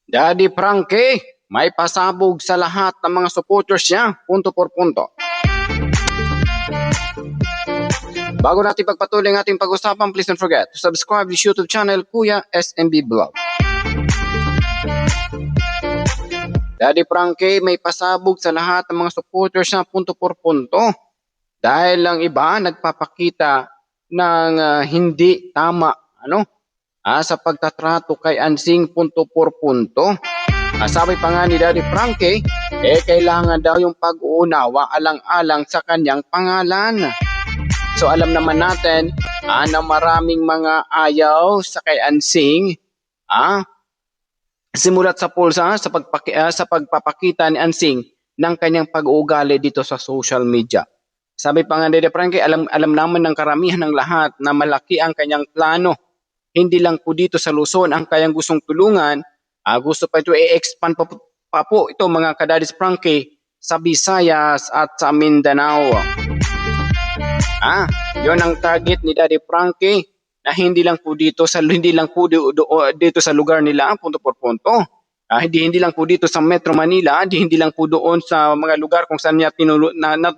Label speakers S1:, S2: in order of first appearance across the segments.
S1: Daddy Frankie, may pasabog sa lahat ng mga supporters niya, punto por punto. Bago natin pagpatuloy ang ating pag-usapan, please don't forget to subscribe to this YouTube channel, Kuya SMB Vlog. Daddy Frankie, may pasabog sa lahat ng mga supporters niya, punto por punto. Dahil lang iba nagpapakita ng hindi tama sa pagtatrato kay Ansing, punto por punto. Sabi pa nga ni Daddy Frankie, kailangan daw yung pag-uunawa alang-alang sa kanyang pangalan. So alam naman natin na maraming mga ayaw sa kay Ansing, simulat sa pulsa sa pagpapakita ni Ansing ng kanyang pag-uugali dito sa social media. Sabi pa nga ni Daddy Frankie, alam naman ng karamihan ng lahat na malaki ang kanyang plano. Hindi lang po dito sa Luzon ang kayang gustong tulungan, gusto pa ito i-expand pa po ito mga ka-Daddy Frankie sa Visayas at sa Mindanao. Yon ang target ni Daddy Frankie na hindi lang po dito sa lugar nila, punto por punto. Hindi lang po dito sa Metro Manila, hindi lang po doon sa mga lugar kung saan niya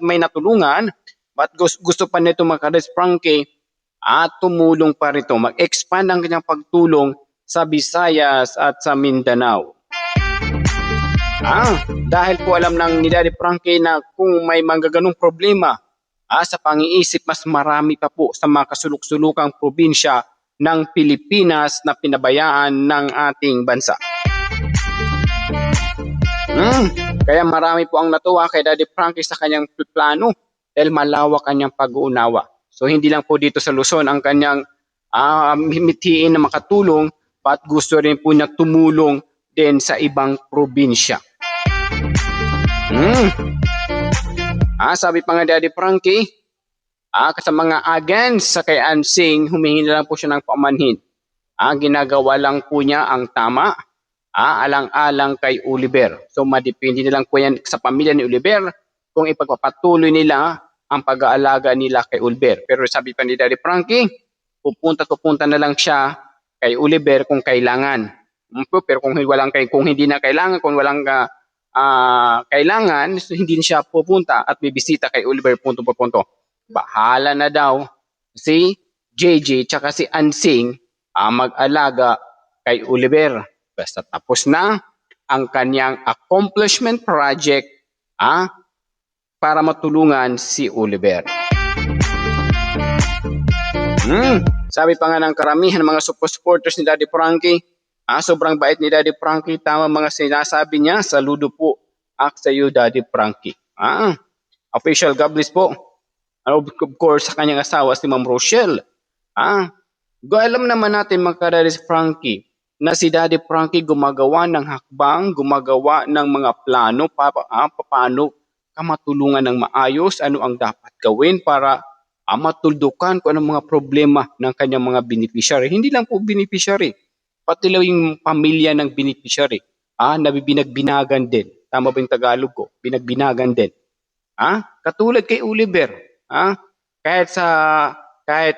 S1: may natulungan, but gusto pa nito mga ka-Daddy Frankie tumulong pa rito, mag-expand ang kanyang pagtulong sa Visayas at sa Mindanao. Dahil po alam ng ni Daddy Frankie na kung may mga ganung problema sa pang-iisip, mas marami pa po sa mga kasuluk-sulukang probinsya ng Pilipinas na pinabayaan ng ating bansa. Kaya marami po ang natuwa kay Daddy Frankie sa kanyang plano dahil malawak kanyang pag-uunawa. So hindi lang po dito sa Luzon ang kanyang himitiin na makatulong, but gusto rin po niya tumulong din sa ibang probinsya. Sabi pa nga Daddy Frankie, sa mga agents sa kay Ansing, humingi na lang po siya ng pamanhin. Ginagawa lang po niya ang tama, alang-alang kay Oliver. So madepende na lang po yan sa pamilya ni Oliver kung ipagpapatuloy nila ang pag-aalaga nila kay Oliver. Pero sabi pa ni Daddy Frankie, pupunta na lang siya kay Oliver kung kailangan. Pero kung hindi na kailangan, kung walang kailangan, so hindi siya pupunta at bibisita kay Oliver, punto por punto. Bahala na daw si JJ tsaka si Ansing mag-alaga kay Oliver. Basta tapos na ang kanyang accomplishment project para matulungan si Oliver. Sabi pa nga ng karamihan mga supporters ni Daddy Frankie, sobrang bait ni Daddy Frankie, tama mga sinasabi niya, saludo po sa iyo Daddy Frankie. Official God bless po. Of course sa kanyang asawa si Ma'am Rochelle. Alam naman natin mga Daddy Frankie na si Daddy Frankie gumagawa ng hakbang, gumagawa ng mga plano paano matulungan ng maayos, ano ang dapat gawin para matuldukan kung anong mga problema ng kanyang mga beneficiary. Hindi lang po beneficiary, pati lang yung pamilya ng beneficiary, nabibinagbinagan din. Tama ba yung Tagalog ko? Binagbinagan din. Katulad kay Oliver, kahit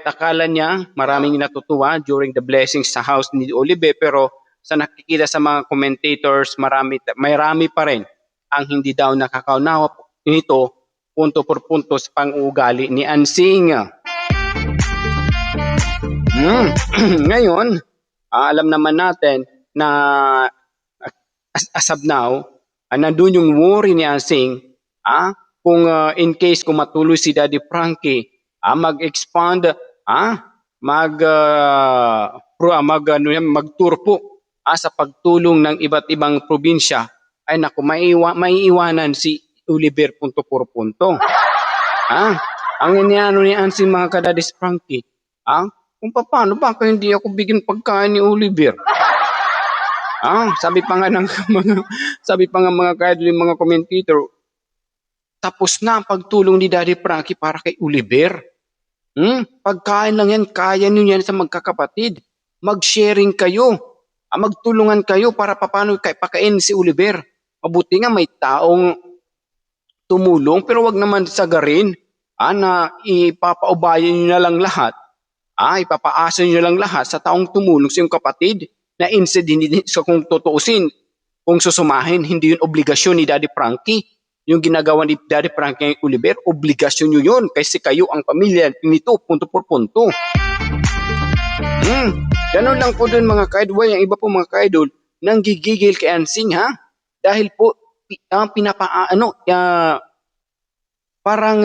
S1: akala niya maraming natutuwa during the blessings sa house ni Oliver, pero sa nakikita sa mga commentators, marami pa rin ang hindi daw nakakaunawa nito, punto por punto sa pang-uugali ni Ansing. Ngayon, alam naman natin na as of now, nandun yung worry ni Ansing, kung in case kung matuloy si Daddy Frankie, mag-expand, mag-tour po sa pagtulong ng iba't ibang probinsya, ay naku, maiiwanan si Oliver, punto por punto. Ang iniano ni Ansing mga ka-Daddy Frankie, kung paano ba kung hindi ako bigyan pagkain ni Oliver? Sabi pa nga mga mga commentator, tapos na ang pagtulong ni Daddy Frankie para kay Oliver. Pagkain lang yan, kaya niyo yan sa magkakapatid. Mag-sharing kayo, magtulungan kayo para paano pakain si Oliver. Mabuti nga may taong tumulong, pero wag naman sagarin na ipapaubayan niyo na lang lahat. Ipapaasa niyo lang lahat sa taong tumulong sa iyong kapatid na instead, hindi, so kung tutuusin, kung susumahin, hindi yun obligasyon ni Daddy Frankie. Yung ginagawa ni Daddy Frankie Oliver, obligasyon nyo yun kasi kayo ang pamilya nito, punto por punto. Ganun lang po dun mga ka-idol. Yung iba po mga ka-idol, nanggigigil kay Ansing ha? Dahil po, parang,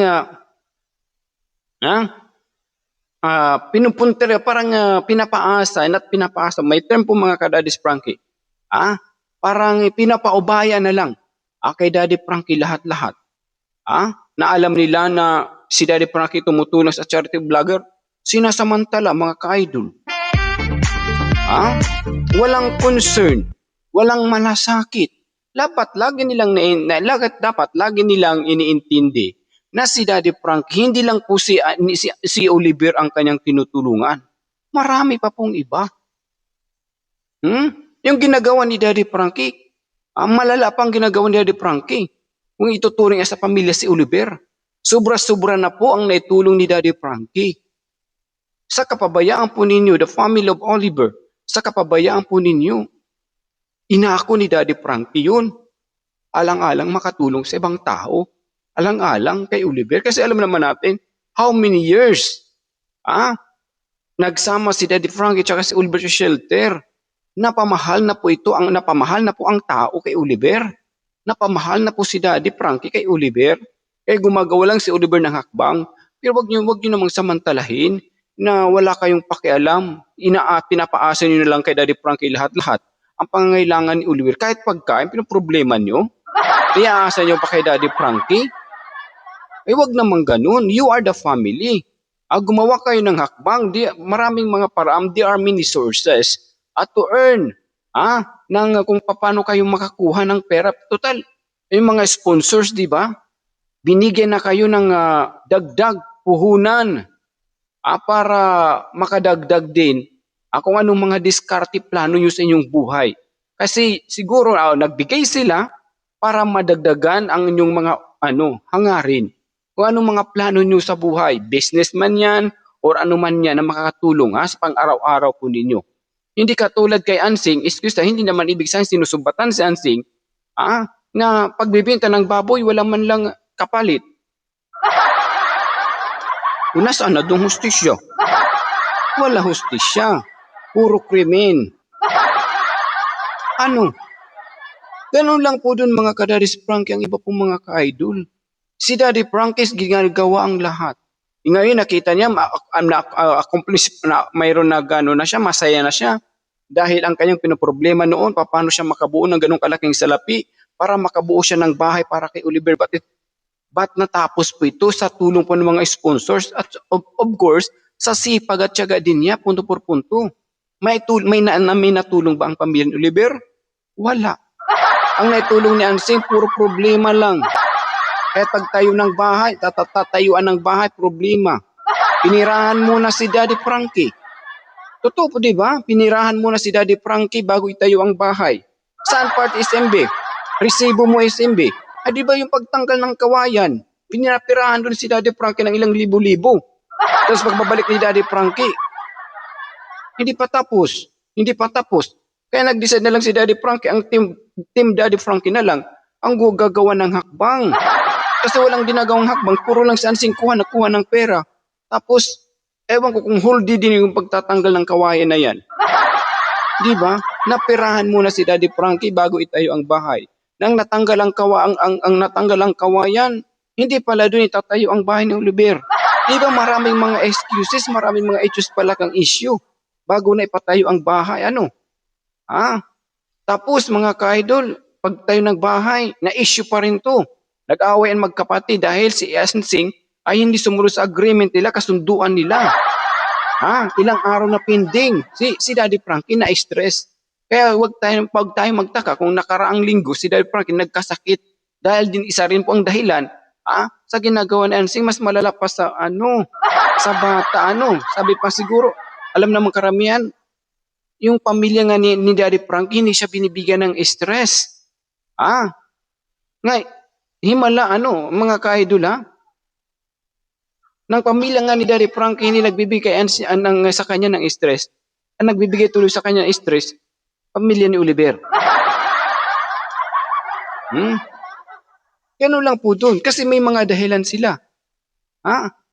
S1: pinupuntir, parang pinapaasa, not pinapaasa, may term po mga ka-Daddy Frankie. Parang pinapaubaya na lang kay Daddy Frankie lahat-lahat. Na alam nila na si Daddy Frankie tumutulong sa charity vlogger, sinasamantala mga ka-idol. Walang concern, walang malasakit. Dapat lagi nilang iniintindi na si Daddy Frankie, hindi lang po si Oliver ang kanyang tinutulungan. Marami pa pong iba. Yung ginagawa ni Daddy Frankie, malala pang ginagawa ni Daddy Frankie. Kung ituturing sa pamilya si Oliver, sobra-sobra na po ang naitulong ni Daddy Frankie. Sa kapabayaan po ninyo, the family of Oliver, sa kapabayaan po ninyo, inaako ni Daddy Frankie yun. Alang-alang makatulong sa ibang tao. Alang-alang kay Oliver. Kasi alam naman natin, how many years nagsama si Daddy Frankie at si Oliver sa shelter. Napamahal na po ang tao kay Oliver. Napamahal na po si Daddy Frankie kay Oliver. Kaya gumagawa lang si Oliver ng hakbang. Pero wag niyo namang samantalahin na wala kayong pakialam. Pinapaasa niyo na lang kay Daddy Frankie lahat-lahat. Ang pangangailangan ni Oliver, kahit pagkain, pinoproblema niyo. Iaasa niyo pa kay Daddy Frankie. Wag naman ganun. You are the family. Gumawa kayo ng hakbang. Maraming mga paraan. There are many sources to earn. Kung paano kayo makakuha ng pera. Total, yung mga sponsors, di ba? Binigyan na kayo ng dagdag puhunan para makadagdag din kung anong mga diskarte plano nyo sa inyong buhay. Kasi siguro nagbigay sila para madagdagan ang inyong mga hangarin. Kung anong mga plano nyo sa buhay, businessman yan or ano man yan na makakatulong sa pang-araw-araw po ninyo. Hindi katulad kay Ansing, hindi naman ibig sabihin sinusumbatan si Ansing na pagbibenta ng baboy wala man lang kapalit. Nasaan na doon hustisya? Wala hustisya. Puro krimen. Ganun lang po doon mga ka-Daddy Frankie ang iba pong mga ka-idol. Si Daddy Frankie ginagawa ang lahat. Ngayon nakita niya accomplish na mayroon na gano'n na siya, masaya na siya. Dahil ang kanyang pinoproblema noon, paano siya makabuo ng ganung kalaking salapi para makabuo siya ng bahay para kay Oliver. But natapos po ito sa tulong po ng mga sponsors at of course, sa sipag at tiyaga din niya, punto por punto. May natulong ba ang pamilya ni Oliver? Wala. Ang naitulong ni Ansing, puro problema lang. Kaya pagtayo ng bahay, tatayuan ng bahay, problema. Pinirahan muna si Daddy Frankie. Totoo po, di ba? Pinirahan muna si Daddy Frankie bago itayo ang bahay. Saan part SMB? Resibo mo SMB. Di ba yung pagtanggal ng kawayan? Pinapirahan doon si Daddy Frankie ng ilang libo-libo. Tapos pagbabalik ni Daddy Frankie, hindi pa tapos. Kaya nag-decide na lang si Daddy Frankie, ang team Daddy Frankie na lang, ang gagawa ng hakbang. Kasi walang ginagawang hakbang, puro lang si Ansing kuha ng pera. Tapos, ewan ko kung huldi din yung pagtatanggal ng kawayan na yan. Di ba? Napirahan muna si Daddy Frankie bago itayo ang bahay. Nang natanggal ang kawayan, hindi pala doon itatayo ang bahay ni Oliver. Di ba maraming mga excuses, maraming mga issues pala kang issue bago na ipatayo ang bahay. Tapos mga ka-idol, pag tayo ng bahay, na-issue pa rin to. Nag-away ang magkapatid dahil si Ansing ay hindi sumunod sa agreement nila, kasunduan nila. Ilang araw na pending. Si Daddy Frankie na-stress. Kaya wag tayo magtaka kung nakaraang linggo si Daddy Frankie nagkasakit dahil din isa rin po ang dahilan sa ginagawa ni Ansing, mas malala pa sa bata. Sabi pa siguro, alam naman karamihan, yung pamilya nga ni Daddy Frankie, hindi siya binibigyan ng stress. Himala mga ka-idol ng pamilya nga ni Daddy Frankie, hindi nagbibigay sa kanya ng stress. Ang nagbibigay tuloy sa kanya ng stress, pamilya ni Oliver. Hmm? Ganun lang po doon. Kasi may mga dahilan sila.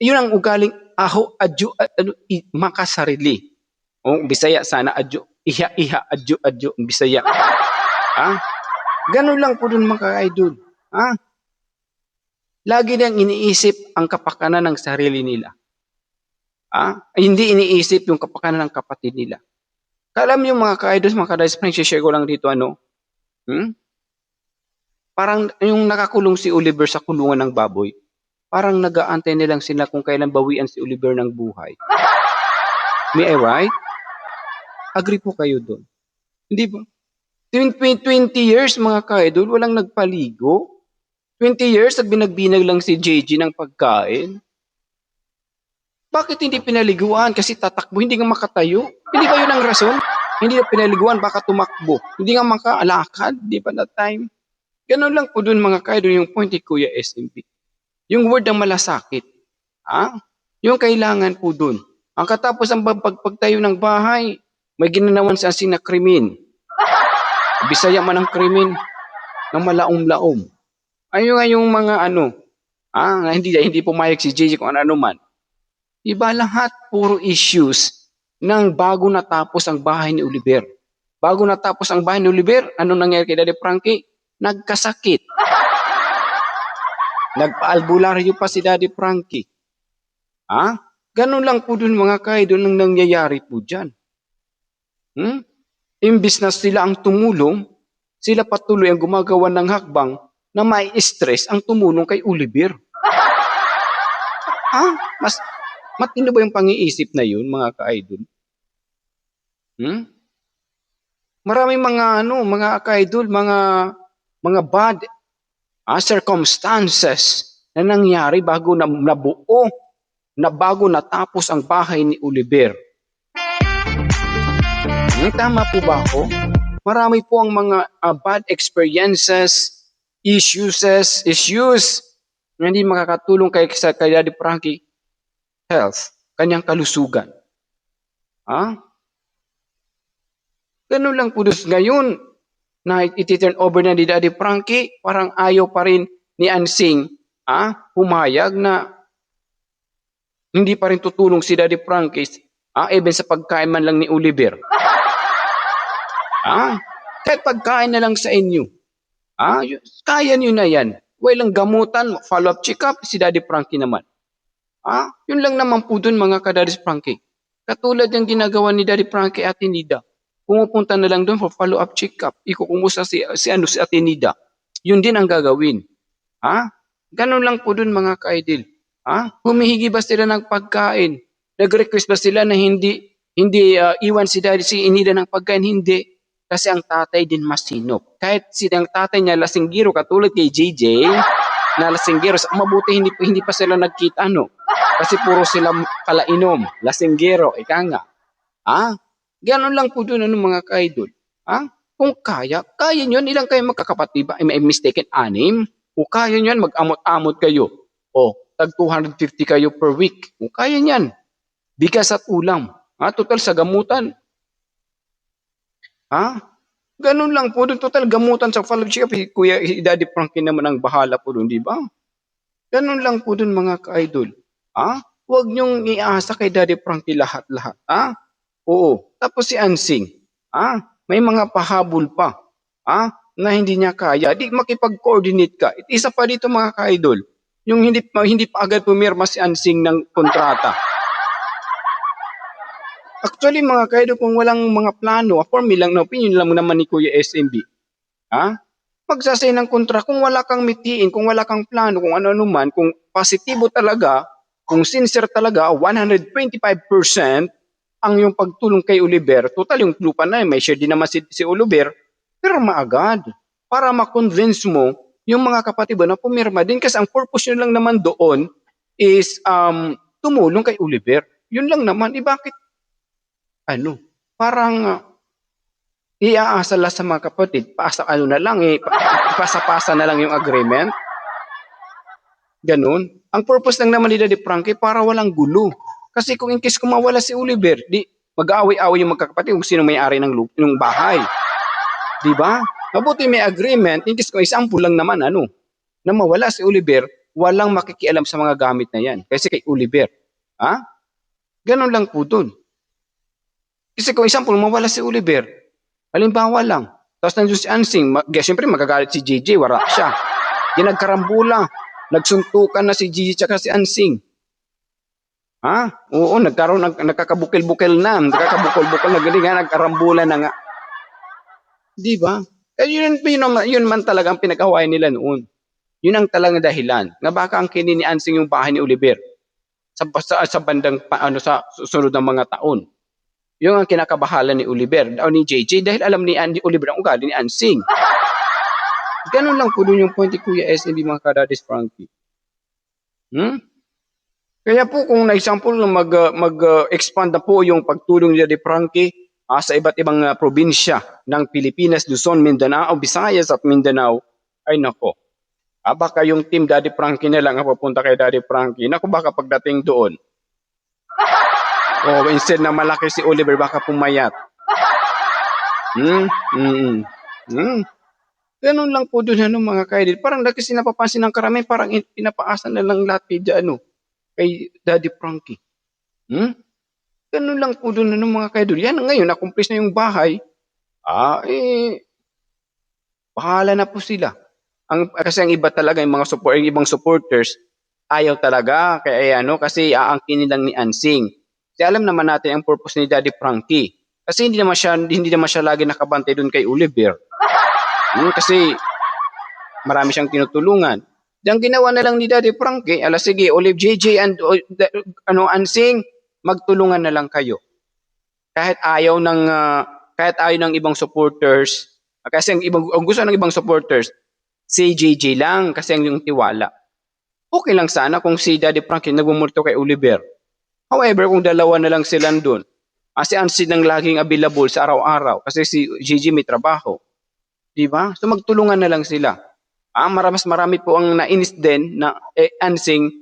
S1: Yun ang ugaling aho, adyo, makasarili. O Bisaya sana, adyo, iha, adyo, Bisaya. Ganun lang po doon mga idol. Lagi nang iniisip ang kapakanan ng sarili nila. Hindi iniisip yung kapakanan ng kapatid nila. Alam niyo mga ka-idols, mga ka-idols, share ko lang dito parang yung nakakulong si Oliver sa kulungan ng baboy, parang nag-aantay nilang sila kung kailan bawian si Oliver ng buhay. May I right? Agree po kayo doon. Hindi ba? 20 years mga ka-idol, walang nagpaligo. 20 years, nagbinag lang si JG ng pagkain. Bakit hindi pinaliguan? Kasi tatakbo, hindi nga makatayo. Hindi ba yun ang rason? Hindi na pinaliguan, baka tumakbo. Hindi nga makaalakad, di ba that time? Ganun lang po dun mga ka-idol, yung point ni Kuya SMB. Yung word ang malasakit. Yung kailangan po dun. Ang katapos ang pagtayo ng bahay, may ginanawan sa asing na krimen. Bisaya man ang krimen ng malaom-laom. Ayun nga yung mga hindi pumayag si JJ kung ano man. Iba lahat, puro issues ng bago natapos ang bahay ni Oliver. Bago natapos ang bahay ni Oliver, anong nangyari kay Daddy Frankie? Nagkasakit. Nagpa-albularyo pa si Daddy Frankie. Ganun lang po dun mga ka-idol ang nangyayari po dyan. Imbis na sila ang tumulong, sila patuloy ang gumagawa ng hakbang na may stress ang tumulong kay Oliver. Mas matino ba yung pang-iisip na yun, mga ka-idol? Maraming mga ka-idol, mga bad circumstances na nangyari bago nabuo, na bago natapos ang bahay ni Oliver. Tama po ba ako? Marami po ang mga bad experiences, issues na hindi makakatulong kay Daddy Frankie health, kanyang kalusugan. Ganun lang po ngayon na iti-turn over na ni Daddy Frankie, parang ayaw pa rin ni Ansing humayag na hindi pa rin tutulong si Daddy Frankie even sa pagkain man lang ni Oliver. Kahit pagkain na lang sa inyo. Kaya nyo na yan. Walang gamutan, follow-up check-up, si Daddy Frankie naman. Yun lang naman po dun mga ka-Daddy Frankie. Katulad yung ginagawa ni Daddy Frankie at Nida. Pumupunta na lang doon for follow-up check-up. Ikukumusta si Ate Nida. Yun din ang gagawin. Ganun lang po dun mga ka-idol. Humihigi ba sila ng pagkain? Nag-request ba sila na hindi iwan si Nida ng pagkain? Hindi. Kasi ang tatay din masinop. Kahit ang tatay niya lasinggiro, katulad kay JJ, na lasinggiro, mabuti hindi pa sila nagkita, Kasi puro sila kalainom, lasinggiro, ika nga. Ganon lang po doon mga ka-idol. Kung kaya nyo, ilang kayo magkakapatid ba? May mistaken, 6? Kung kaya nyo, mag-amot-amot kayo. Tag 250 kayo per week. Kung kaya nyan, bigas at ulam. Total sa gamutan. Ganun lang po doon. Total gamutan sa follow-up check-up. Kuya Daddy Frankie naman ang bahala po doon, di ba? Ganun lang po doon mga ka-idol. Huwag nyong iasa kay Daddy Frankie lahat-lahat. Oo. Tapos si Ansing, may mga pahabol pa, na hindi niya kaya. Di makipag-coordinate ka. Isa pa dito mga ka-idol, yung hindi pa agad pumirma si Ansing ng kontrata. Actually mga ka-idol, kung walang mga plano, for me lang na opinion lang naman ni Kuya SMB, magsasay ng kontra kung wala kang mitiin, kung wala kang plano, kung ano man, kung positibo talaga, kung sincere talaga, 125%, ang yung pagtulong kay Oliver, total yung lupa na may share din naman si Oliver, pirma agad. Para ma-convince mo yung mga kapatid mo na pumirma din kasi ang purpose nyo lang naman doon is tumulong kay Oliver. Yun lang naman. Bakit? Parang iaasa lang sa mga kapatid, ipasa-pasa na lang yung agreement. Ganun. Ang purpose lang naman ni Daddy Frankie para walang gulo. Kasi kung in case kumawala si Oliver, di mag-aaway-aaway yung magkakapatid kung sino may-ari ng bahay. Di ba? Mabuti may agreement, in case kung example lang naman, na mawala si Oliver, walang makikialam sa mga gamit na yan. Kasi kay Oliver. Ha? Ganun lang po dun. Kasi kung example, mawala si Oliver, halimbawa lang, tapos nandun si Ansing, siyempre magagalit si JJ, wala siya. Di nagkarambula, nagsuntukan na si JJ tsaka si Ansing. Ha? Oo, nagkakabukil-bukil na, nagkakabukil-bukil na gani nga, nagkarambulan na nga. Di ba? Yun man talaga ang pinag-awayan nila noon. Yun ang talagang dahilan. Nga baka ang kinin ni Ansing yung bahay ni Oliver sa bandang sa susunod ng mga taon. Yung ang kinakabahala ni Oliver o ni JJ dahil alam ni Oliver ang ugali ni Ansing. Ganun lang po dun yung point ni Kuya SNB mga kadadis Frankie. Kaya po kung na-example mag-expand na po yung pagtulong ni Daddy Frankie sa iba't ibang probinsya ng Pilipinas, Luzon, Mindanao, Visayas at Mindanao, ay nako. Baka yung team Daddy Frankie na lang ang papunta kay Daddy Frankie. Nako, baka pagdating doon, instead na malaki si Oliver, baka pumayat. Ganun lang po doon mga kaidil. Parang kasi napapansin ng karamihan, parang pinapaasa na lang lahat kay Daddy Frankie. Ganun lang po doon mga kaidil. Yan ngayon, nakumplis na yung bahay. Bahala na po sila. Kasi ang iba talaga, yung ibang supporters, ayaw talaga. Kaya kasi aangkinin lang ni Ansing. Kasi alam naman natin ang purpose ni Daddy Frankie. Kasi hindi naman siya lagi nakabantay doon kay Oliver. Kasi marami siyang tinutulungan. Ang ginawa na lang ni Daddy Frankie, sige, Olive, JJ, and Ansing, magtulungan na lang kayo. Kahit ayaw ng ibang supporters, kasi ang gusto ng ibang supporters, si JJ lang kasi ang yung tiwala. Okay lang sana kung si Daddy Frankie nagmumulto kay Oliver. However, kung dalawa na lang sila doon, si Ansing nang laging available sa araw-araw kasi si JJ may trabaho. Diba? So magtulungan na lang sila. Mas marami po ang nainis din na Ansing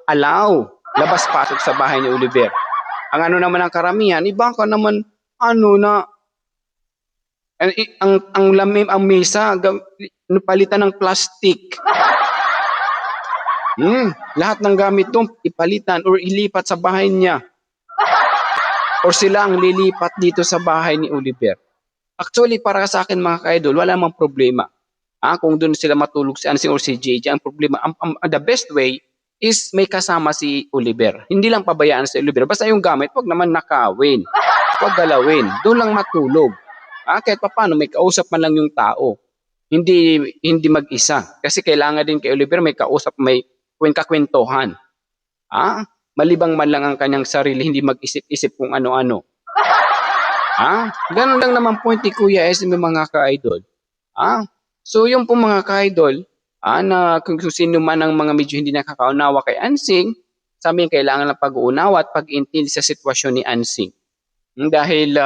S1: allow labas-pasok sa bahay ni Oliver. Ang naman ang karamihan, iba ka naman na ang lamim ang mesa palitan ng plastic. Lahat ng gamit doon ipalitan or ilipat sa bahay niya. Or sila ang lilipat dito sa bahay ni Oliver. Actually, para sa akin mga ka-idol, wala mang problema. Kung doon sila matulog si Ansing or si JJ, ang problema, the best way is may kasama si Oliver. Hindi lang pabayaan si Oliver. Basta yung gamit, wag naman nakawin. Wag galawin. Doon lang matulog. Kahit paano, may kausap man lang yung tao. Hindi mag-isa. Kasi kailangan din kay Oliver may kausap, may kakwentuhan. Malibang man lang ang kanyang sarili, hindi mag-isip-isip kung ano-ano. Ganun lang naman point ni Kuya SM mga ka-idol. So yung po mga ka-idol, na kung sino man ang mga medyo hindi nakakaunawa kay Ansing, sabihin kailangan ng pag-uunawa at pag-intindi sa sitwasyon ni Ansing. Dahil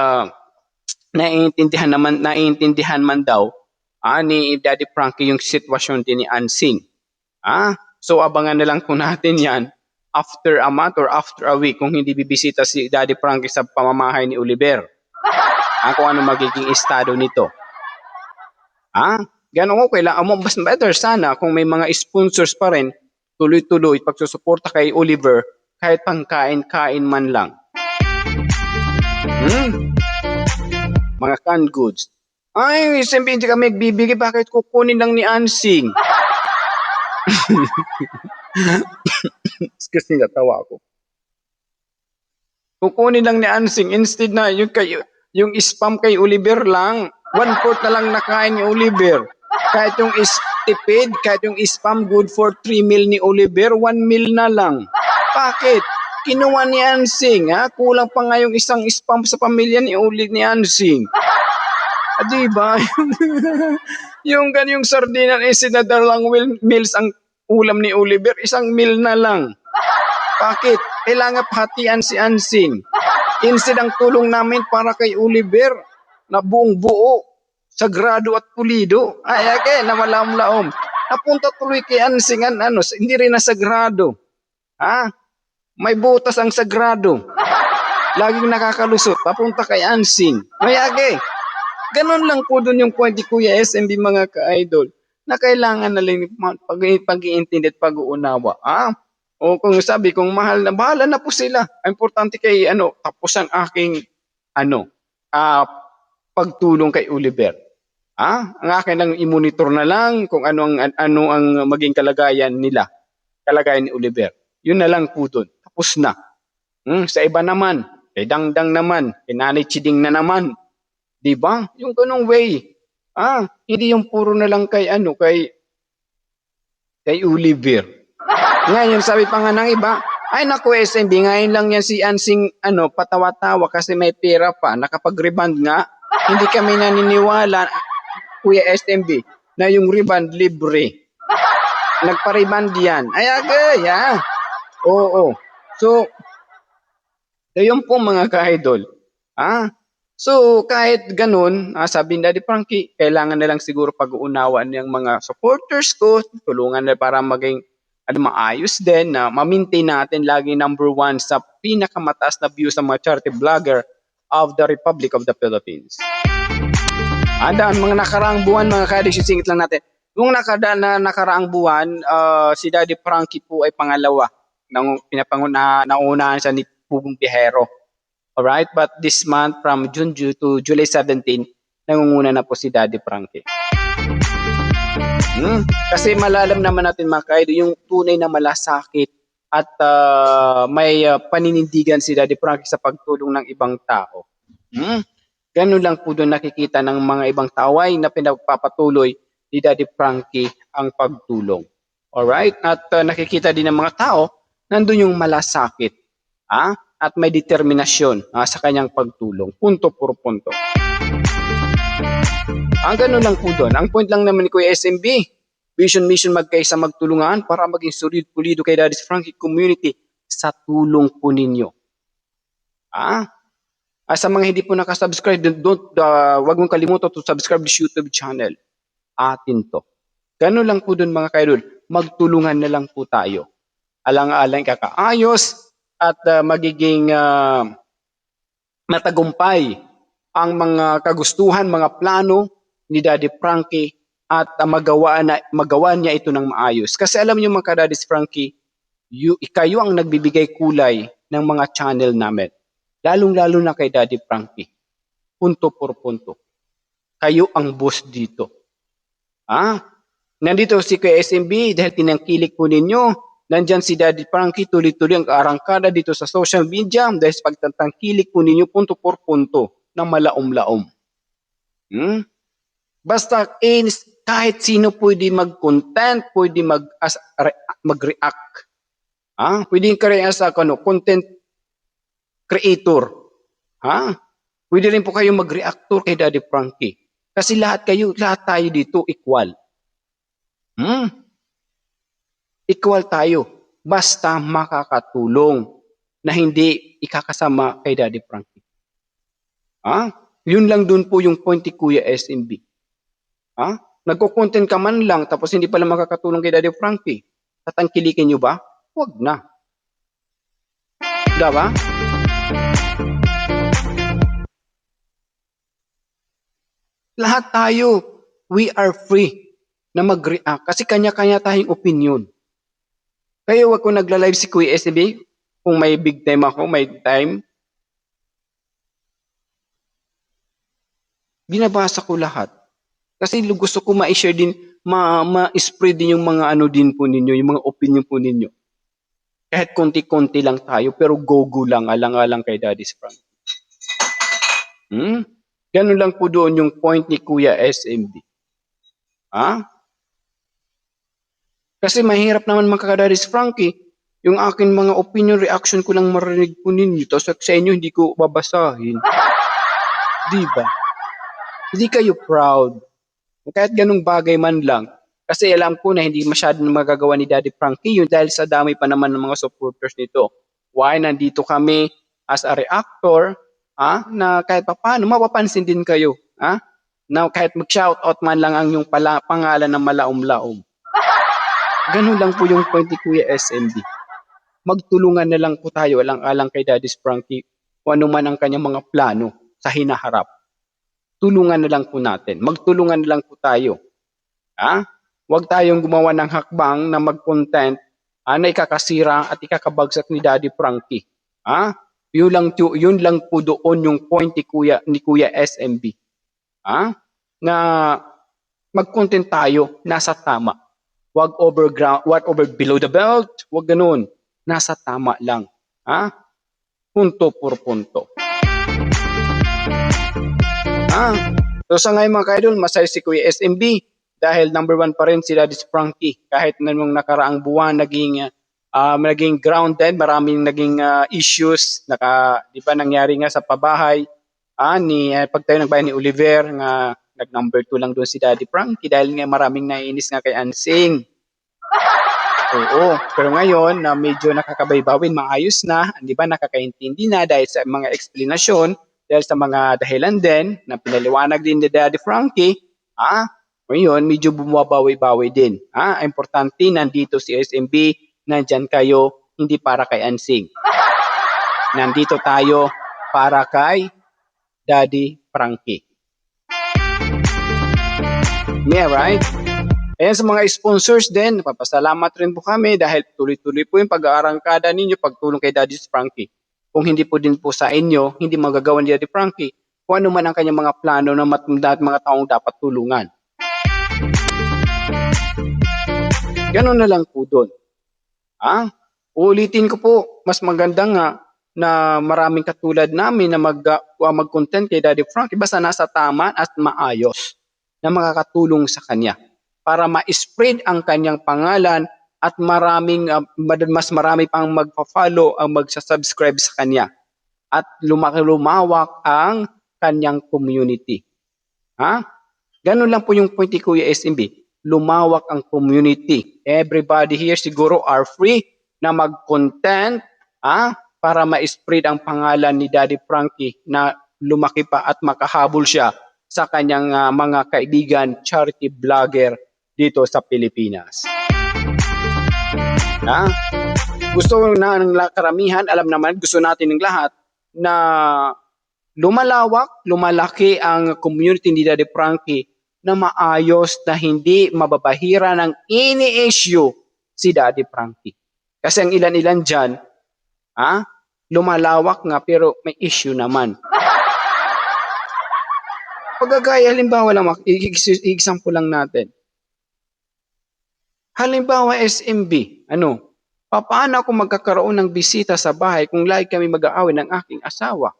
S1: naiintindihan man daw ni Daddy Frankie yung sitwasyon din ni Ansing. So abangan na lang po natin yan after a month or after a week kung hindi bibisita si Daddy Frankie sa pamamahay ni Oliver. Kung ano magiging estado nito. Ganun kailangan mo, mas better sana kung may mga sponsors pa rin, tuloy-tuloy pagsusuporta kay Oliver kahit pangkain-kain man lang. Mga canned goods. Siyempre hindi kami nagbibigay, bakit kukunin lang ni Ansing? Excuse me, natawa ako. Kukunin lang ni Ansing instead na yung spam kay Oliver lang. 1/4 na lang nakain ni Oliver. Kahit yung tipid, kahit yung spam good for 3 meal ni Oliver, 1 meal na lang. Bakit? Kinuha ni Ansing, kulang pa nga yung isang spam sa pamilya ni Ansing. Diba? yung sardinas sinadalang meals ang ulam ni Oliver, 1 meal na lang. Bakit? Kailangan hatian si Ansing. Instead ang tulong namin para kay Oliver na buong buo, sagrado at pulido. Na malam-laom. Napunta tuloy kay Ansing hindi rin na sagrado. May butas ang sagrado. Laging nakakalusot. Papunta kay Ansing. Ganun lang po dun yung point ni Kuya SMB mga ka-idol na kailangan na lang pag-iintindi at pag-uunawa. O kung sabi kung mahal na, bahala na po sila. Ang importante kay tapos ang aking ano, ah, pagtulong kay Oliver. Ang akin lang i-monitor na lang kung ano ang maging kalagayan nila, kalagayan ni Oliver. Yun na lang po dun. Tapos na. Sa iba naman, kay Dangdang naman, kay Nanay Chiding na naman, 'di ba? Yung ganung way. Hindi yung puro na lang kay Oliver. Ngayon sabi pa nga ng iba, ay naku SMB, ngayon lang yan si Ansing patawa-tawa kasi may pera pa, nakapag-reband nga. Hindi kami naniniwala, Kuya SMB, na yung reband libre. Nagpa-reband yan. Ay agay, Oo. So, yun po mga ka-idol. So kahit ganun, sabi ni Daddy Frankie, kailangan na lang siguro pag-uunawaan ng mga supporters ko, tulungan na para maging maayos din na ma-maintain natin lagi number one sa pinakamataas na view sa mga charity vlogger of the Republic of the Philippines. Dahil mga nakaraang buwan mga ka-idol, sisingit lang natin. Yung nakaraang buwan, si Daddy Frankie po ay pangalawa nang naunahan siya ni Pugong Bihero. Alright, but this month from June to July 17, nangunguna na po si Daddy Frankie. Kasi malalam naman natin mga ka-idol, yung tunay na malasakit at may paninindigan si Daddy Frankie sa pagtulong ng ibang tao. Ganun lang po doon nakikita ng mga ibang tao ay na pinagpapatuloy ni Daddy Frankie ang pagtulong. Alright, at nakikita din ng mga tao, nandun yung malasakit. At may determinasyon sa kanyang pagtulong. Punto por punto. Ang ganun lang po doon. Ang point lang naman ni Kuya SMB, vision, mission, magkaisa, magtulungan para maging solid, pulido kay Daddy Frankie community sa tulong po ninyo. Sa mga hindi po nakasubscribe, wag mong kalimutan to subscribe this YouTube channel. Atin to. Ganun lang po doon mga kaidol. Magtulungan na lang po tayo. Alang-alang kakaayos, at magiging matagumpay ang mga kagustuhan, mga plano ni Daddy Frankie at magawa niya ito ng maayos. Kasi alam niyo mga ka-Daddy Frankie, kayo ang nagbibigay kulay ng mga channel namin. Lalong-lalo na kay Daddy Frankie. Punto por punto. Kayo ang boss dito. Nandito si Kuya SMB dahil tinangkilik po ninyo. Nandyan si Daddy Frankie, tuloy-tuloy ang kaarangkada dito sa social media dahil sa pagtatangkilik po ninyo punto por punto ng malaom-laom. Basta kahit sino pwede mag-content, pwede mag-react. Pwede ka sa content creator. Pwede rin po kayo mag-reactor kay Daddy Frankie. Kasi lahat tayo dito equal. Equal tayo, basta makakatulong na hindi ikakasama kay Daddy Frankie. Yun lang dun po yung point ni Kuya SMB. Nagko-content ka man lang tapos hindi pala makakatulong kay Daddy Frankie. Tatangkilikin nyo ba? Huwag na. Diba? Lahat tayo, we are free na mag-react kasi kanya-kanya tayong opinion. Kaya wag ko nagla-live si Kuya SB kung may big time ako, may time. Binabasa ko lahat. Kasi gusto ko ma-share din, ma-spread din yung mga din po ninyo, yung mga opinion po ninyo. Kahit konti-konti lang tayo, pero go-go lang, alang-alang kay Daddy's Frank. Ganun lang po doon yung point ni Kuya SMB. Kasi mahirap naman mga ka-Daddy's Frankie, yung akin mga opinion, reaction ko lang marinig po ninyo, tapos sa inyo hindi ko babasahin. Diba? Hindi kayo proud. Kahit ganung bagay man lang. Kasi alam ko na hindi masyadong magagawa ni Daddy Frankie yun dahil sa dami pa naman ng mga supporters nito. Why nandito kami as a reactor, na kahit paano mapapansin din kayo. Na kahit mag-shoutout man lang ang yung pangalan ng malaom-laom. Ganun lang po yung point ni Kuya SMB. Magtulungan na lang po tayo alang-alang kay Daddy's Frankie kung ano man ang kanyang mga plano sa hinaharap. tulungan na lang po natin. Magtulungan na lang po tayo. Huwag tayong gumawa ng hakbang na mag-content na ikakasira at ikakabagsak ni Daddy Frankie. Yun lang po doon yung point ni Kuya SMB. Na mag-content tayo, nasa tama. Wag over below the belt, wag ganun. Nasa tama lang. Punto por punto. So sa ngayon mga ka-idol, masaya si Kuya SMB dahil number 1 pa rin si Daddy Frankie. Kahit nung nakaraang buwan naging grounded, maraming naging issues. Di ba nangyari nga sa pabahay pagtayo ng bahay ni Oliver nga nag-number 2 lang doon si Daddy Frankie dahil nga maraming naiinis nga kay Ansing. Oo, pero ngayon na medyo nakakabaybawin, maayos na, di ba nakakaintindi na dahil sa mga eksplanasyon, dahil sa mga dahilan din na pinaliwanag din ni Daddy Frankie, ngayon medyo bumabawi-bawi din. Importante nandito si SMB, nandyan kayo, hindi para kay Ansing. Nandito tayo para kay Daddy Frankie. Yeah, right? Ayan sa mga sponsors din, papasalamat rin po kami dahil tuloy-tuloy po yung pag-aarangkada ninyo pagtulong kay Daddy Frankie. Kung hindi po din po sa inyo, hindi magagawa ni Daddy Frankie kung ano man ang kanyang mga plano na mga taong dapat tulungan. Ganun na lang po doon. Ulitin ko po, mas maganda nga na maraming katulad namin na mag-content kay Daddy Frankie basta nasa tama at maayos na makakatulong sa kanya para ma-spread ang kanyang pangalan at mas marami pang magpa-follow ang magsa-subscribe sa kanya at lumawak ang kanyang community. Ganun lang po yung point ni Kuya SMB. Lumawak ang community. Everybody here siguro are free na mag-content para ma-spread ang pangalan ni Daddy Frankie na lumaki pa at makahabol siya sa kanyang mga kaibigan, charity vlogger dito sa Pilipinas. Gusto na ng karamihan, alam naman, gusto natin ng lahat na lumalaki ang community ni Daddy Frankie na maayos na hindi mababahira ng ini-issue si Daddy Frankie. Kasi ang ilan-ilan dyan, lumalawak nga pero may issue naman. Pagkagaya, halimbawa lang, example lang natin. Halimbawa, SMB, paano ako magkakaroon ng bisita sa bahay kung lagi kami mag-aaway ng aking asawa?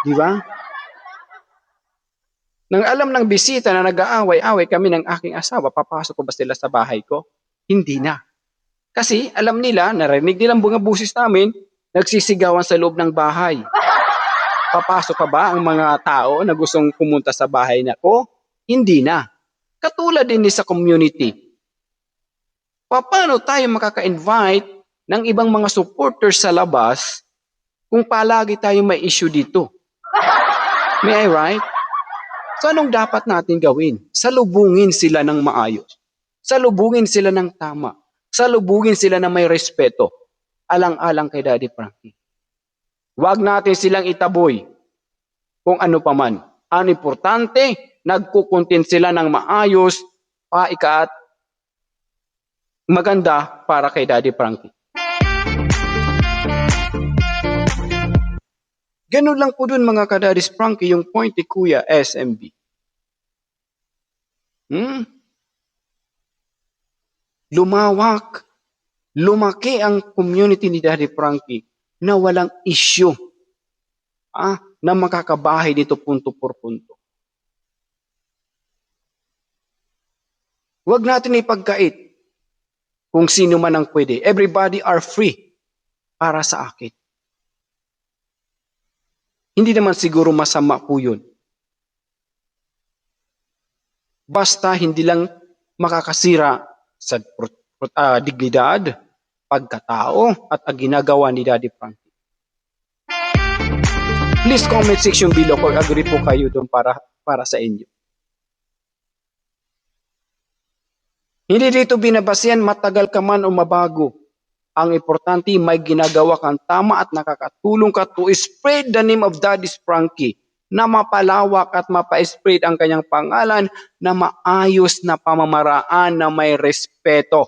S1: Di ba? Nang alam ng bisita na nag-aaway-away kami ng aking asawa, papasok ko ba sila sa bahay ko? Hindi na. Kasi alam nila, narinig nilang mga busis namin, nagsisigawan sa loob ng bahay. Papasok ka ba ang mga tao na gustong pumunta sa bahay na ko? Hindi na. Katulad din sa community. Paano tayo makaka-invite ng ibang mga supporters sa labas kung palagi tayo may issue dito? May I right? So anong dapat natin gawin? Salubungin sila ng maayos. Salubungin sila ng tama. Salubungin sila ng may respeto. Alang-alang kay Daddy Frankie. Huwag natin silang itaboy kung ano pa man. Ang importante, nagkukontent sila ng maayos, at maganda para kay Daddy Frankie. Ganun lang po dun mga ka-Daddy Frankie yung point ni Kuya SMB. Lumaki ang community ni Daddy Frankie na walang issue na makakabahay dito punto por punto. Huwag natin ipagkait kung sino man ang pwede. Everybody are free para sa akin. Hindi naman siguro masama po yun. Basta hindi lang makakasira sa dignidad, pagkatao, at ang ginagawa ni Daddy Frankie. Please comment section below kung agree po kayo doon para sa inyo. Hindi dito binabasihan matagal ka man o mabago. Ang importante may ginagawa kang tama at nakakatulong ka to spread the name of Daddy Frankie na mapalawak at mapa-spread ang kanyang pangalan na maayos na pamamaraan na may respeto.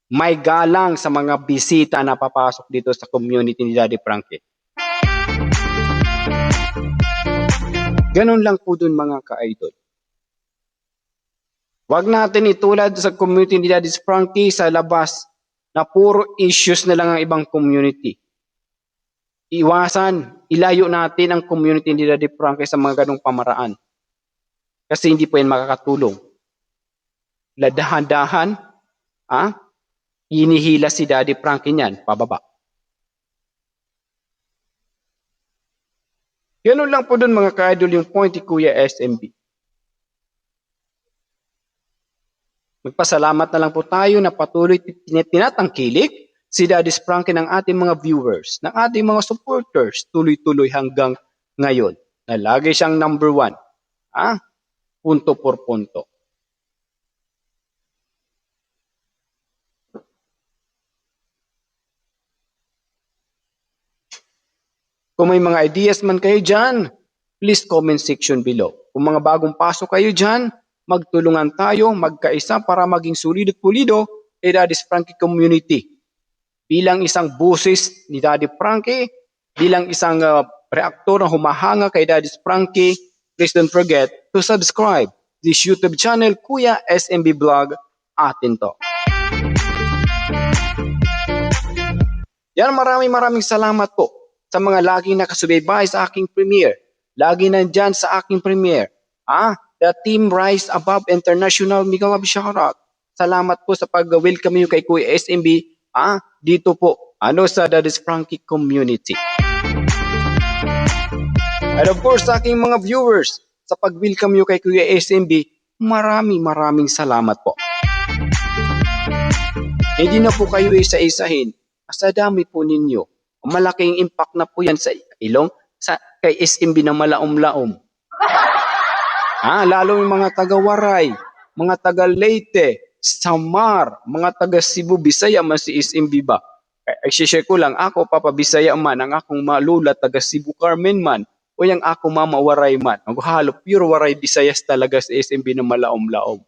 S1: May galang sa mga bisita na papasok dito sa community ni Daddy Frankie. Ganun lang po dun mga ka-idol. Huwag natin itulad sa community ni Daddy Frankie sa labas na puro issues na lang ang ibang community. Iwasan, ilayo natin ang community ni Daddy Frankie sa mga ganong pamaraan. Kasi hindi po yan makakatulong. Dahan-dahan, inihila si Daddy Frankie niyan, pababa. Ganun lang po dun mga ka-idol yung point ni Kuya SMB. Magpasalamat na lang po tayo na patuloy tinatangkilik si Daddy Frankie ng ating mga viewers, ng ating mga supporters, tuloy-tuloy hanggang ngayon. Na lagi siyang number 1. Punto por punto. Kung may mga ideas man kayo dyan, please comment section below. Kung mga bagong pasok kayo dyan, magtulungan tayo, magkaisa para maging sulido at pulido kay Daddy Frankie community. Bilang isang busis ni Daddy Frankie, bilang isang reaktor na humahanga kay Daddy Frankie, please don't forget to subscribe this YouTube channel, Kuya SMB Vlog, atin to. Yan, maraming salamat po sa mga laging nakasubaybay sa aking premiere. Lagi nandyan sa aking premiere. The Team Rise Above International Mega Love Shoutout. Salamat po sa pag-welcome nyo kay Kuya SMB dito po sa Daddy Frankie community. And of course sa aking mga viewers, sa pag-welcome nyo kay Kuya SMB, maraming salamat po. Hindi na po kayo isa-isahin. Sa dami po ninyo, malaking impact na po yan sa ilong kay SMB na malaom-laom. Lalo yung mga taga-Waray, mga taga-Leyte, Samar, mga taga-Cebu, Bisaya man si SMB ba? I-share ko lang, ako Papa Bisaya man, ang akong malula taga-Cebu Carmen man, o yung ako Mama Waray man. Halo, pure Waray Bisayas talaga si SMB na malaom-laom.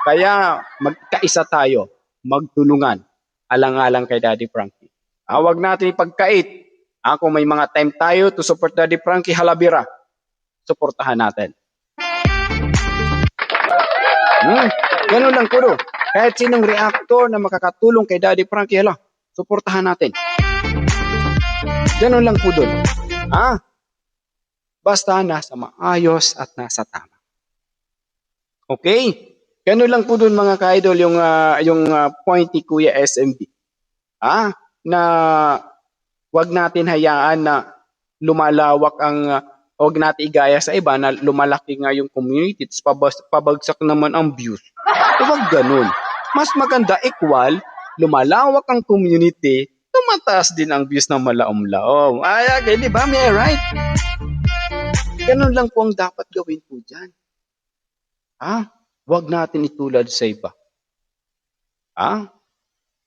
S1: Kaya magkaisa tayo, magtulungan, alang-alang kay Daddy Frankie. Huwag natin ipagkait. Kung may mga time tayo to support Daddy Frankie, halabira. Suportahan natin. Ganun lang po. Kahit sinong reactor na makakatulong kay Daddy Frankie, suportahan natin. Ganun lang po dun. Basta nasa maayos at nasa tama. Okay? Ganun lang po dun mga ka-idol yung point ni Kuya SMB. Na wag natin hayaan na lumalawak huwag natin igaya sa iba na lumalaki nga yung community, pabagsak naman ang views. Huwag ganun. Mas maganda equal, lumalawak ang community, tumataas din ang views ng malaom-laom. Okay, di ba? May right? Ganun lang po ang dapat gawin po dyan. Huwag natin itulad sa iba.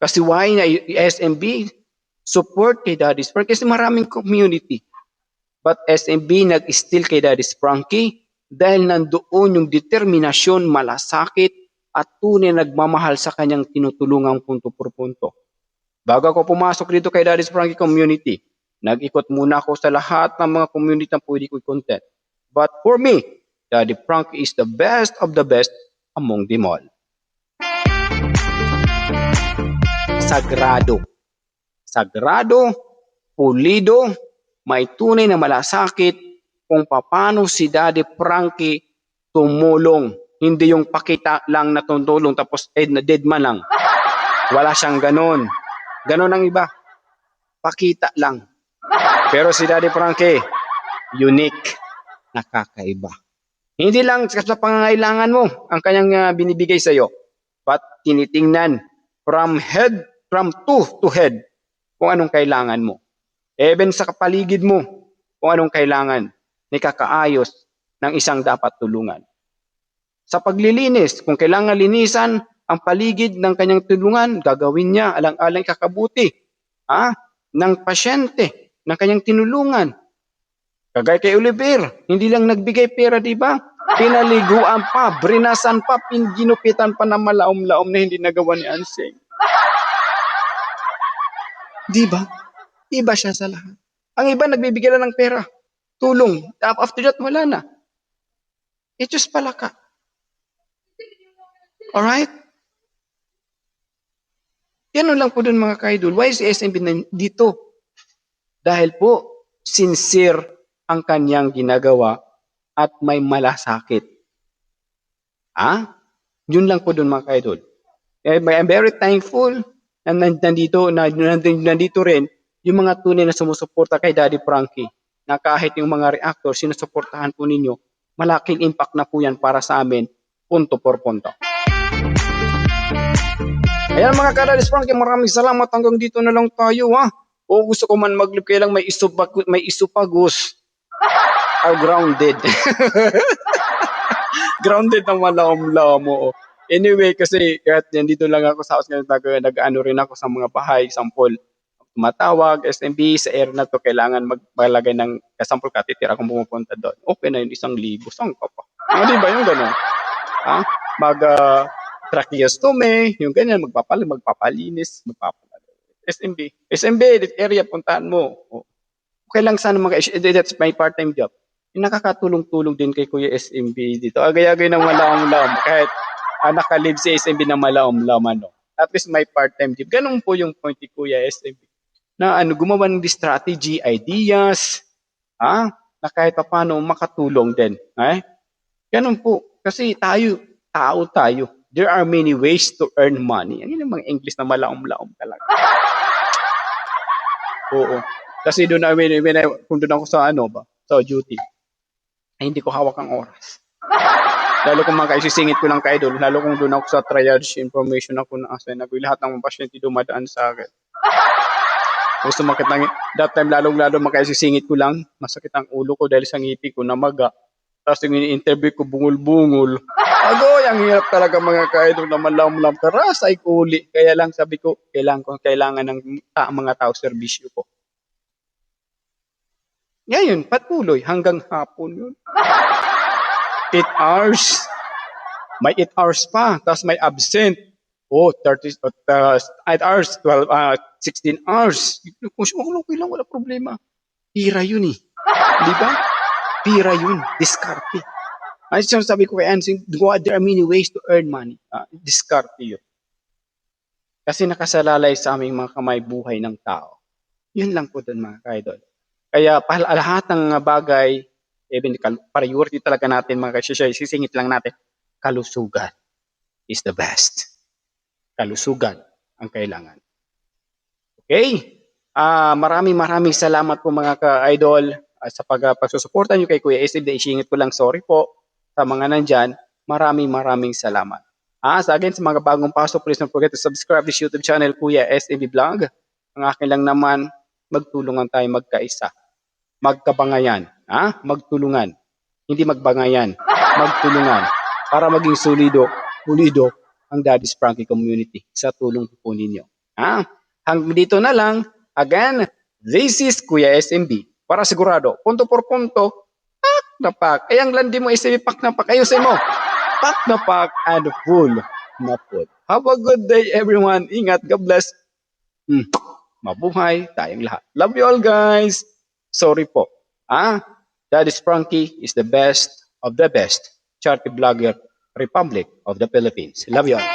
S1: Kasi why na SMB support kay Daddy Frankie? Kasi maraming community. But SMB nag-steal kay Daddy Frankie dahil nandoon yung determinasyon, malasakit at tunay nagmamahal sa kanyang tinutulungang punto por punto. Bago ako pumasok dito kay Daddy Frankie community, nag-ikot muna ako sa lahat ng mga community na pwede ko i-content. But for me, Daddy Frankie is the best of the best among them all. Sagrado, pulido, may tunay na malasakit kung paano si Daddy Frankie tumulong. Hindi yung pakita lang na tumulong tapos dead man lang. Wala siyang ganon. Ganon ang iba. Pakita lang. Pero si Daddy Frankie, unique, nakakaiba. Hindi lang sa pangangailangan mo ang kanyang binibigay sa iyo, but tinitingnan from toe to head kung anong kailangan mo. Even sa kapaligid mo, kung anong kailangan ni kakaayos ng isang dapat tulungan. Sa paglilinis, kung kailangan linisan ang paligid ng kanyang tulungan, gagawin niya alang-alang kakabuti ng pasyente, ng kanyang tinulungan. Kagaya kay Oliver, hindi lang nagbigay pera, di ba? Pinaliguan pa, brinasan pa, ginupitan pa ng malaom-laom na hindi nagawa ni Anseng. Di ba? Iba siya sa lahat. Ang iba nagbibigay lang ng pera, tulong. After that, wala na. It's just palaka. Alright? Yan lang po dun mga ka-idol. Why is si SMB dito? Dahil po, sincere ang kanyang ginagawa at may malasakit. Yun lang po dun mga ka-idol. I'm very thankful na nandito rin yung mga tunay na sumusuporta kay Daddy Frankie. Na kahit yung mga reactors, sinusuportahan po ninyo, malaking impact na po yan para sa amin, punto por punto. Ayan mga ka-Daddy Frankie, maraming salamat. Hanggang dito na lang tayo O gusto ko man mag-live, kailang may isupagos. Or grounded. Grounded ang malaom-laom mo. Anyway, kasi kahit nandito lang ako sa house ngayon, nag-ano rin ako sa mga bahay, example, tumatawag, SMB, sa air na to, kailangan magbalagay ng, example, katitira kung pumupunta doon. Okay na yun, 1,000. Saan ka pa? Di ba yung gano'n? Tracheostomy, yung ganyan, magpapalinis, SMB, area, puntahan mo. Okay lang sana that's my part-time job. Yung nakakatulong-tulong din kay Kuya SMB dito. Agay-agay ng malaom-laom. Kahit nakalib si SMB ng malaom-laom, At least my part-time job. Ganun po yung point ni Kuya SMB. Na gumawa ng strategy, ideas, na kahit pa paano makatulong din. Ganun po. Kasi tao tayo. There are many ways to earn money. Yan yung mga English na malaom-laom talaga. Oo. Kasi doon kung doon ako sa sa duty, ay hindi ko hawak ang oras. Lalo kung makaisisingit ko lang kay idol, lalo kung doon ako sa triage information ako na assign, lahat ng mga pasyente dumadaan sa akin. Gusto makit ng that time lalo makaisisingit ko lang, masakit ang ulo ko dahil sa ngiti ko na maga. Tapos yung interview ko bungol-bungol. Agoy, ang hirap talaga mga ka-idol na malam-lam karas ay uli. Kaya lang sabi ko, kailangan ng mga tao serbisyo ko. Ngayon, patuloy hanggang hapon yun. 8 hours. May 8 hours pa. Tapos may absent. 8 hours, 12, 16 hours. Kung okay lang, wala problema. Pira yun eh. Di ba? Pira yun. Diskarte. Ay, sabi ko kay Ansing, there are many ways to earn money. Diskarte yun. Kasi nakasalalay sa aming mga kamay buhay ng tao. Yun lang po doon mga ka-idol. Kaya lahat ng bagay, even priority talaga natin mga ka-idol, sisingit lang natin, kalusugan is the best. Kalusugan ang kailangan. Okay? Maraming salamat po mga ka-idol sa pagsusuporta nyo kay Kuya SMB. Isingit ko lang, sorry po sa mga nandyan. Maraming salamat. Sa mga bagong pasok, please don't forget to subscribe this YouTube channel, Kuya SMB Vlog. Ang akin lang naman, magtulungan tayo magkaisa. Magkabangayan. Magtulungan. Hindi magbangayan. Magtulungan. Para maging pulido ang Daddy's Frankie community sa tulong po ninyo. Hanggang dito na lang. Again, this is Kuya SMB. Para sigurado, punto por punto, pak na pak. Ay, ang landi mo SMB, pak na pak. Ayusin mo. Pak na pak and full na full. Have a good day everyone. Ingat. God bless. Mabuhay tayong lahat. Love you all guys. Sorry po. Daddy's Frankie is the best of the best charity vlogger Republic of the Philippines. Love you all.